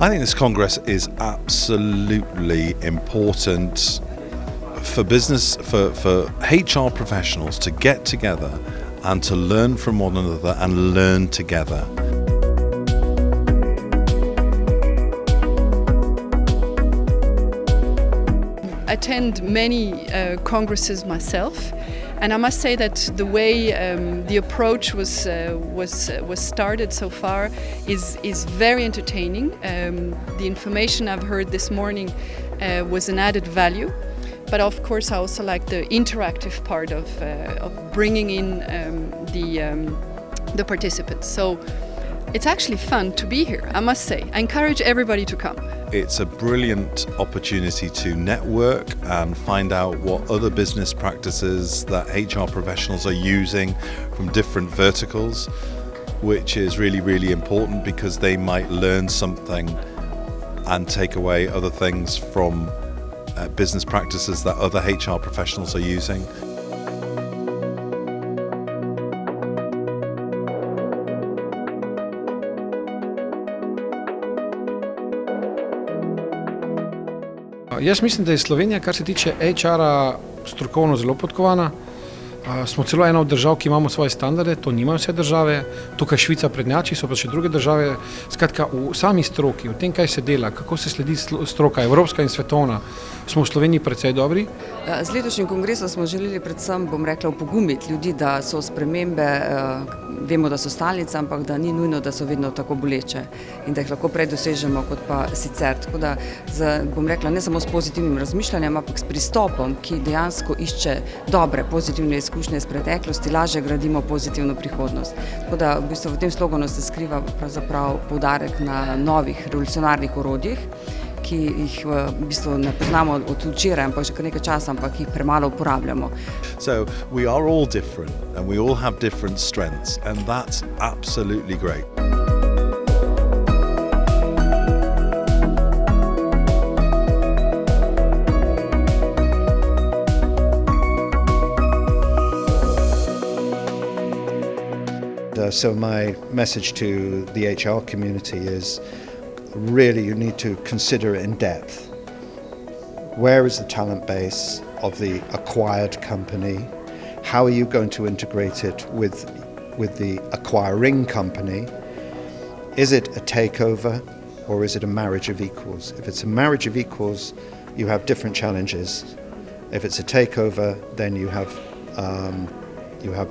I think this Congress is absolutely important for business, for HR professionals to get together and to learn from one another and learn together. I attend many congresses myself, and I must say that the way the approach was started so far is very entertaining. The information I've heard this morning was an added value, but of course I also like the interactive part of bringing in the participants. So it's actually fun to be here, I must say. I encourage everybody to come. It's a brilliant opportunity to network and find out what other business practices that HR professionals are using from different verticals, which is really, really important because they might learn something and take away other things from business practices that other HR professionals are using. Jaz mislim, da je Slovenija, kar se tiče HR-a, strokovno zelo podkovana. Smo celo ena od držav, ki imamo svoje standarde, to nimajo vse države. Tukaj Švica prednjači, so pa še druge države. Skratka, v sami stroki, v tem, kaj se dela, kako se sledi stroka, evropska in svetovna, smo v Sloveniji precej dobri. Z letošnjim kongresom smo želeli predvsem, opogumiti ljudi, da so spremembe, vemo, da so stalnice, ampak da ni nujno, da so vedno tako boleče in da jih lahko prej dosežemo kot pa sicer. Tako da, ne samo s pozitivnim razmišljanjem, ampak s pristopom, ki dejansko išče dobre, pozitivne izkušnje iz preteklosti, lažje gradimo pozitivno prihodnost. Tako da v tem sloganu se skriva pravzaprav poudarek na novih revolucionarnih orodjih, ki jih ne poznamo od včeraj, ampak že kar nekaj časa, ampak jih premalo uporabljamo. So we are all different and we all have different strengths, and that's absolutely great. So my message to the HR community is really you need to consider it in depth. Where is the talent base of the acquired company? How are you going to integrate it with the acquiring company? Is it a takeover or is it a marriage of equals? If it's a marriage of equals, you have different challenges. If it's a takeover, then you have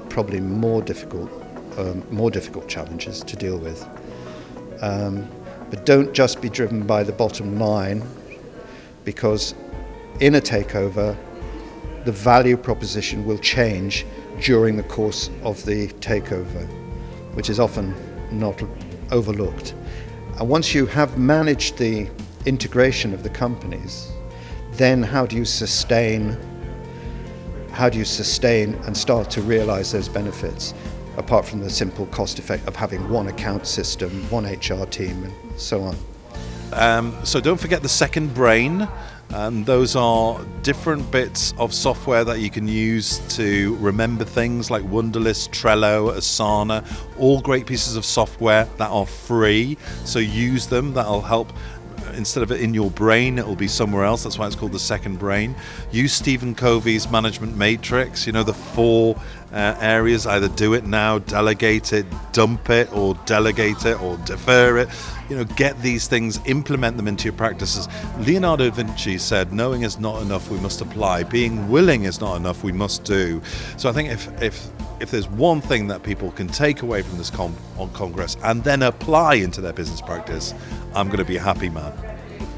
probably more difficult challenges to deal with. But don't just be driven by the bottom line, because in a takeover, the value proposition will change during the course of the takeover, which is often not overlooked. And once you have managed the integration of the companies, then how do you sustain and start to realize those benefits, apart from the simple cost effect of having one account system, one HR team, and so on. So don't forget the second brain, and those are different bits of software that you can use to remember things like Wunderlist, Trello, Asana, all great pieces of software that are free, so use them. That'll help. Instead of it in your brain, it will be somewhere else. That's why it's called the second brain. Use Stephen Covey's management matrix, the 4 areas. Either do it now, delegate it, dump it, or delegate it, or defer it. Get these things, implement them into your practices. Leonardo da Vinci said, knowing is not enough, we must apply. Being willing is not enough, we must do. So I think if there's one thing that people can take away from this Congress and then apply into their business practice, I'm going to be a happy man.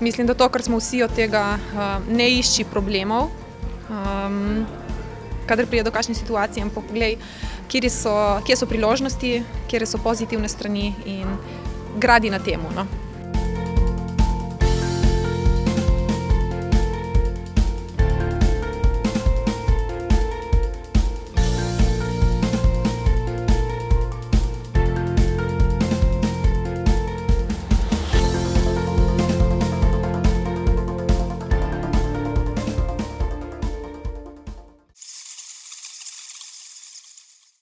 Mislim, da to, kar smo vsi od tega, ne išči problemov, kadar pride do kakšne situacije, ampak poglej, kje so priložnosti, kje so pozitivne strani in gradi na temu.